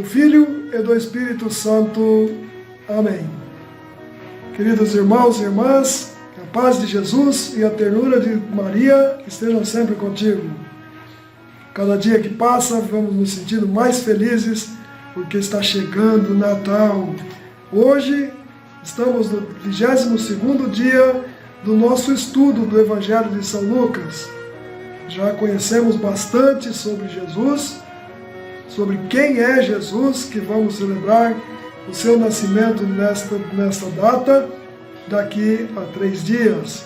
Filho e do Espírito Santo. Amém. Queridos irmãos e irmãs, que a paz de Jesus e a ternura de Maria estejam sempre contigo. Cada dia que passa, vamos nos sentindo mais felizes, porque está chegando o Natal. Hoje, estamos no 22º dia do nosso estudo do Evangelho de São Lucas. Já conhecemos bastante sobre Jesus, sobre quem é Jesus, que vamos celebrar o seu nascimento nesta data, daqui a 3 dias.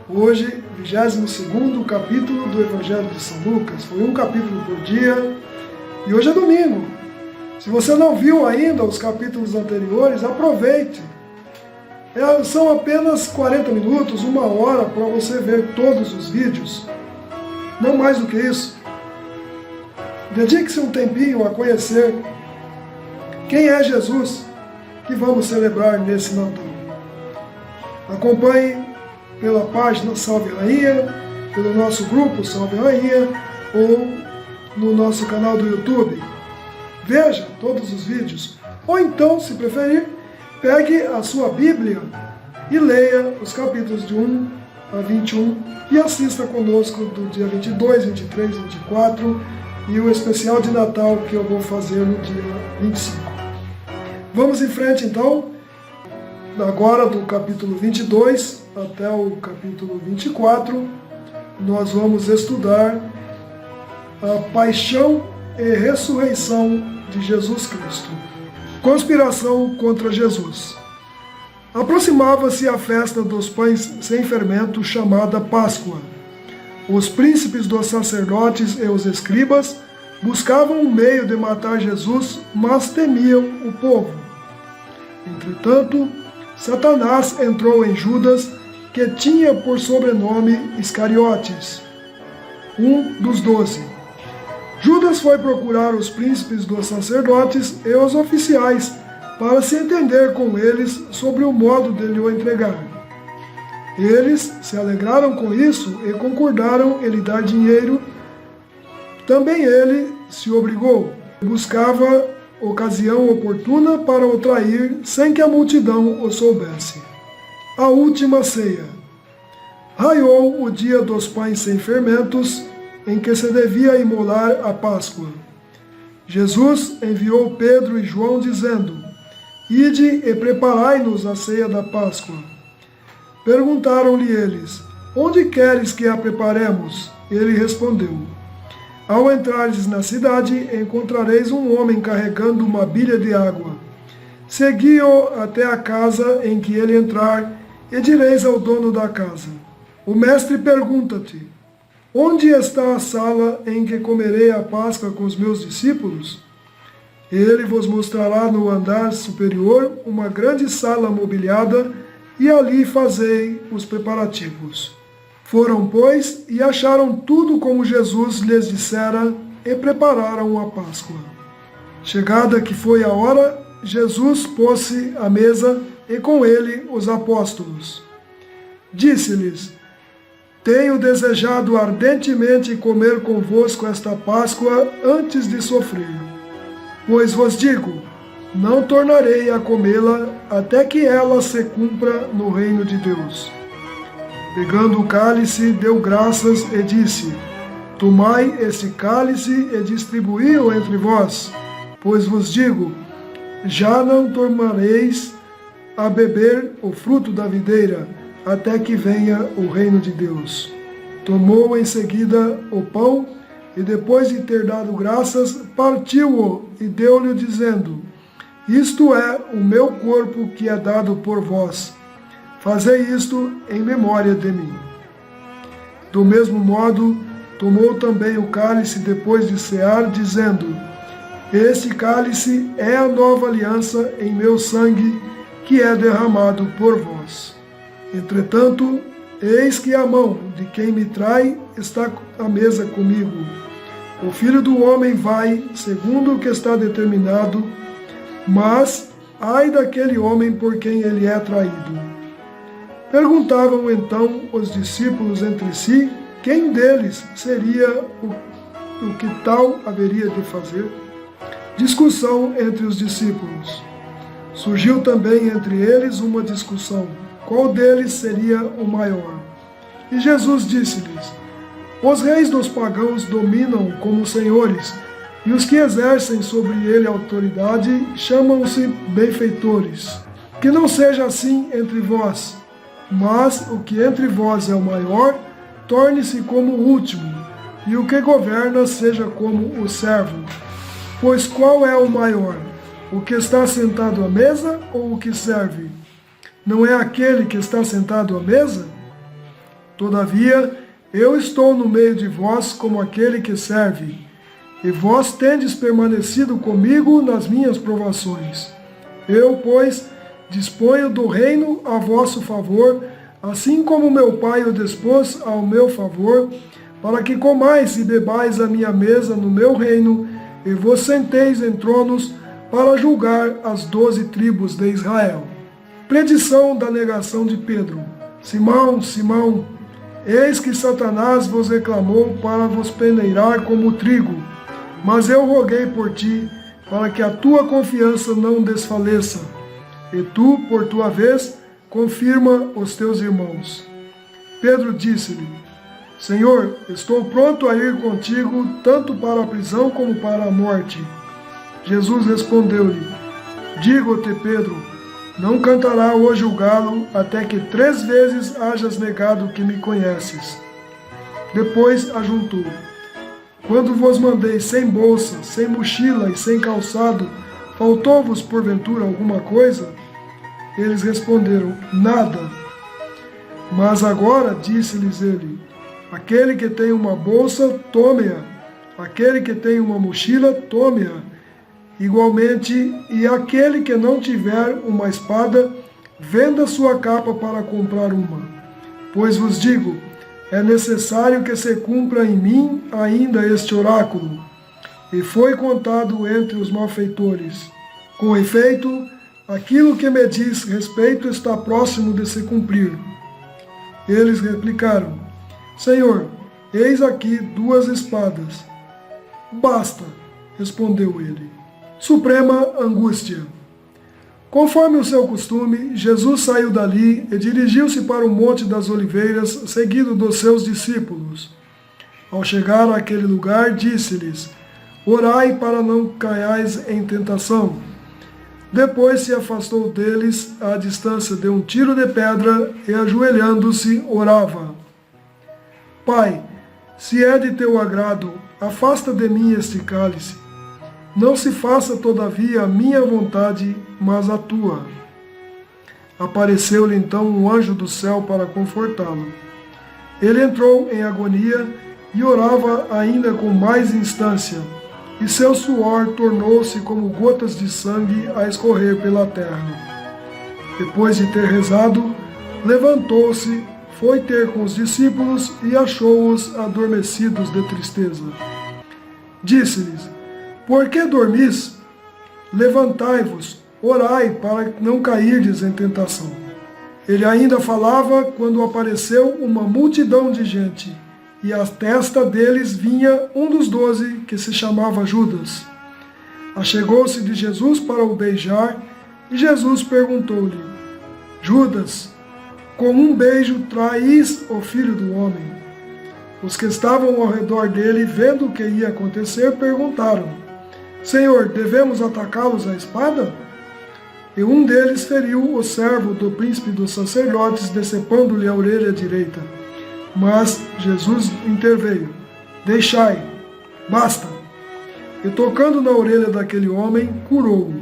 Hoje, 22º capítulo do Evangelho de São Lucas. Foi um capítulo por dia e hoje é domingo. Se você não viu ainda os capítulos anteriores, aproveite. São apenas 40 minutos, 1 hora para você ver todos os vídeos. Não mais do que isso. Dedique-se um tempinho a conhecer quem é Jesus que vamos celebrar nesse Natal. Acompanhe pela página Salve Rainha, pelo nosso grupo Salve Rainha ou no nosso canal do YouTube. Veja todos os vídeos. Ou então, se preferir, pegue a sua Bíblia e leia os capítulos de 1 a 21 e assista conosco do dia 22, 23, 24 e o especial de Natal que eu vou fazer no dia 25. Vamos em frente então, agora do capítulo 22 até o capítulo 24, nós vamos estudar a paixão e ressurreição de Jesus Cristo. Conspiração contra Jesus. Aproximava-se a festa dos pães sem fermento, chamada Páscoa. Os príncipes dos sacerdotes e os escribas buscavam um meio de matar Jesus, mas temiam o povo. Entretanto, Satanás entrou em Judas, que tinha por sobrenome Iscariotes, um dos 12. Judas foi procurar os príncipes dos sacerdotes e os oficiais para se entender com eles sobre o modo de lhe o entregar. Eles se alegraram com isso e concordaram em lhe dar dinheiro. Também ele se obrigou, buscava ocasião oportuna para o trair sem que a multidão o soubesse. A última ceia. Raiou o dia dos pães sem fermentos, em que se devia imolar a Páscoa. Jesus enviou Pedro e João dizendo: Ide e preparai-nos a ceia da Páscoa. Perguntaram-lhe eles: Onde queres que a preparemos? Ele respondeu: Ao entrares na cidade, encontrareis um homem carregando uma bilha de água. Segui-o até a casa em que ele entrar, e direis ao dono da casa: O mestre pergunta-te: Onde está a sala em que comerei a Páscoa com os meus discípulos? Ele vos mostrará no andar superior uma grande sala mobiliada, e ali fazei os preparativos. Foram, pois, e acharam tudo como Jesus lhes dissera, e prepararam a Páscoa. Chegada que foi a hora, Jesus pôs-se à mesa, e com ele os apóstolos. Disse-lhes: Tenho desejado ardentemente comer convosco esta Páscoa antes de sofrer. Pois vos digo, não tornarei a comê-la até que ela se cumpra no reino de Deus. Pegando o cálice, deu graças e disse: Tomai este cálice e distribuí-o entre vós, pois vos digo, já não tomareis a beber o fruto da videira, até que venha o reino de Deus. Tomou em seguida o pão, e depois de ter dado graças, partiu-o e deu-lhe dizendo: Isto é o meu corpo que é dado por vós. Fazei isto em memória de mim. Do mesmo modo, tomou também o cálice depois de cear, dizendo: Este cálice é a nova aliança em meu sangue, que é derramado por vós. Entretanto, eis que a mão de quem me trai está à mesa comigo. O Filho do Homem vai, segundo o que está determinado, mas ai daquele homem por quem ele é traído. Perguntavam então os discípulos entre si quem deles seria o que tal haveria de fazer. Discussão entre os discípulos. Surgiu também entre eles uma discussão: qual deles seria o maior? E Jesus disse-lhes: os reis dos pagãos dominam como senhores, e os que exercem sobre ele autoridade chamam-se benfeitores. Que não seja assim entre vós, mas o que entre vós é o maior, torne-se como o último, e o que governa seja como o servo. Pois qual é o maior? O que está sentado à mesa ou o que serve? Não é aquele que está sentado à mesa? Todavia, eu estou no meio de vós como aquele que serve, e vós tendes permanecido comigo nas minhas provações. Eu, pois, disponho do reino a vosso favor, assim como meu Pai o dispôs ao meu favor, para que comais e bebais a minha mesa no meu reino, e vos senteis em tronos para julgar as 12 tribos de Israel. Predição da negação de Pedro. Simão, Simão, eis que Satanás vos reclamou para vos peneirar como trigo, mas eu roguei por ti, para que a tua confiança não desfaleça, e tu, por tua vez, confirma os teus irmãos. Pedro disse-lhe: Senhor, estou pronto a ir contigo, tanto para a prisão como para a morte. Jesus respondeu-lhe: digo-te, Pedro, não cantará hoje o galo, até que 3 vezes hajas negado que me conheces. Depois ajuntou: quando vos mandei sem bolsa, sem mochila e sem calçado, faltou-vos porventura alguma coisa? Eles responderam: nada. Mas agora, disse-lhes ele, aquele que tem uma bolsa, tome-a. Aquele que tem uma mochila, tome-a. Igualmente, e aquele que não tiver uma espada, venda sua capa para comprar uma. Pois vos digo, é necessário que se cumpra em mim ainda este oráculo. E foi contado entre os malfeitores. Com efeito, aquilo que me diz respeito está próximo de se cumprir. Eles replicaram: Senhor, eis aqui 2 espadas. Basta, respondeu ele. Suprema angústia. Conforme o seu costume, Jesus saiu dali e dirigiu-se para o Monte das Oliveiras, seguido dos seus discípulos. Ao chegar àquele lugar, disse-lhes: orai para não caiais em tentação. Depois se afastou deles à distância de um tiro de pedra e, ajoelhando-se, orava: Pai, se é de teu agrado, afasta de mim este cálice. Não se faça, todavia, a minha vontade, mas a tua. Apareceu-lhe então um anjo do céu para confortá-lo. Ele entrou em agonia e orava ainda com mais instância, e seu suor tornou-se como gotas de sangue a escorrer pela terra. Depois de ter rezado, levantou-se, foi ter com os discípulos e achou-os adormecidos de tristeza. Disse-lhes: por que dormis? Levantai-vos, orai para não cairdes em tentação. Ele ainda falava quando apareceu uma multidão de gente, e à testa deles vinha um dos 12, que se chamava Judas. Achegou-se de Jesus para o beijar, e Jesus perguntou-lhe: Judas, com um beijo traís o Filho do Homem? Os que estavam ao redor dele, vendo o que ia acontecer, perguntaram: Senhor, devemos atacá-los à espada? E um deles feriu o servo do príncipe dos sacerdotes, decepando-lhe a orelha direita. Mas Jesus interveio: deixai, basta. E tocando na orelha daquele homem, curou-o.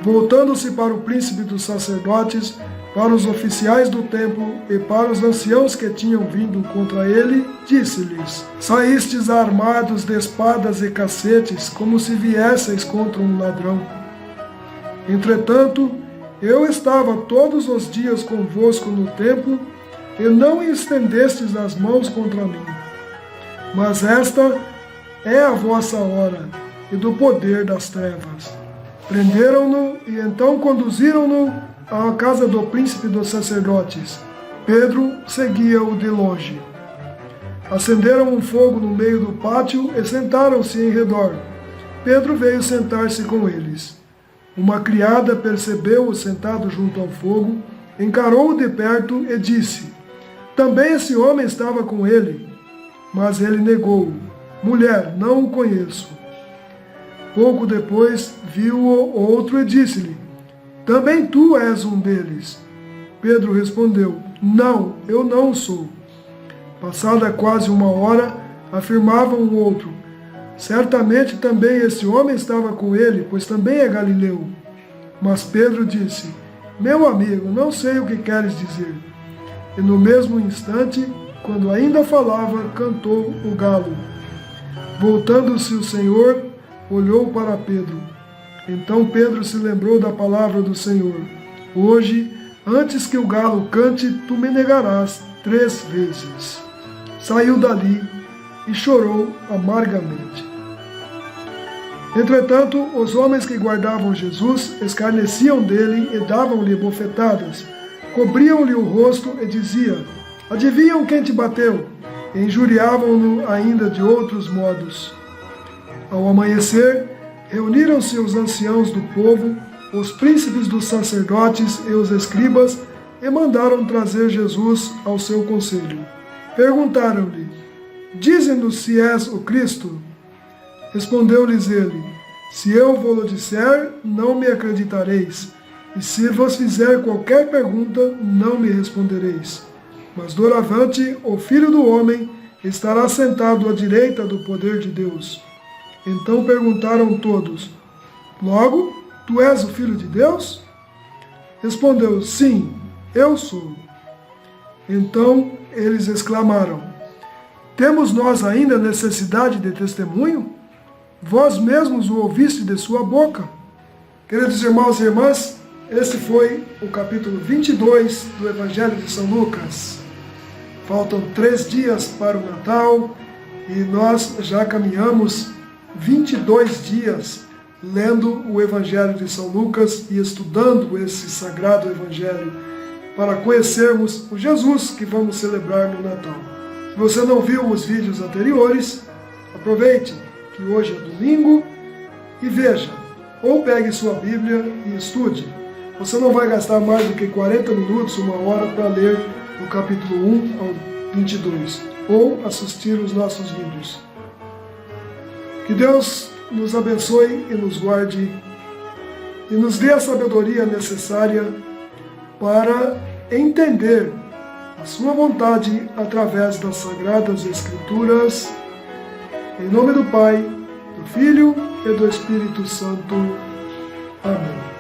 Voltando-se para o príncipe dos sacerdotes, para os oficiais do templo e para os anciãos que tinham vindo contra ele, disse-lhes: saístes armados de espadas e cacetes, como se viesseis contra um ladrão. Entretanto, eu estava todos os dias convosco no templo, e não estendestes as mãos contra mim. Mas esta é a vossa hora, e do poder das trevas. Prenderam-no e então conduziram-no à casa do príncipe dos sacerdotes. Pedro seguia-o de longe. Acenderam um fogo no meio do pátio e sentaram-se em redor. Pedro veio sentar-se com eles. Uma criada percebeu-o sentado junto ao fogo, encarou-o de perto e disse: também esse homem estava com ele. Mas ele negou: mulher, não o conheço. Pouco depois viu-o outro e disse-lhe: também tu és um deles. Pedro respondeu: não, eu não sou. Passada quase uma hora, afirmava um outro: certamente também esse homem estava com ele, pois também é galileu. Mas Pedro disse: meu amigo, não sei o que queres dizer. E no mesmo instante, quando ainda falava, cantou o galo. Voltando-se o Senhor, olhou para Pedro. Então Pedro se lembrou da palavra do Senhor: hoje, antes que o galo cante, tu me negarás 3 vezes. Saiu dali e chorou amargamente. Entretanto, os homens que guardavam Jesus escarneciam dele e davam-lhe bofetadas, cobriam-lhe o rosto e diziam: adivinham quem te bateu? E injuriavam-no ainda de outros modos. Ao amanhecer, reuniram-se os anciãos do povo, os príncipes dos sacerdotes e os escribas, e mandaram trazer Jesus ao seu conselho. Perguntaram-lhe: dize-nos se és o Cristo? Respondeu-lhes ele: se eu vou-lo disser, não me acreditareis, e se vos fizer qualquer pergunta, não me respondereis. Mas doravante o Filho do Homem estará sentado à direita do poder de Deus. Então perguntaram todos: logo, tu és o Filho de Deus? Respondeu: sim, eu sou. Então eles exclamaram: temos nós ainda necessidade de testemunho? Vós mesmos o ouviste de sua boca. Queridos irmãos e irmãs, este foi o capítulo 22 do Evangelho de São Lucas. Faltam 3 dias para o Natal e nós já caminhamos 22 dias lendo o Evangelho de São Lucas e estudando esse sagrado Evangelho para conhecermos o Jesus que vamos celebrar no Natal. Se você não viu os vídeos anteriores, aproveite que hoje é domingo e veja, ou pegue sua Bíblia e estude. Você não vai gastar mais do que 40 minutos, 1 hora para ler do capítulo 1 ao 22, ou assistir os nossos vídeos. Que Deus nos abençoe e nos guarde e nos dê a sabedoria necessária para entender a sua vontade através das Sagradas Escrituras. Em nome do Pai, do Filho e do Espírito Santo. Amém.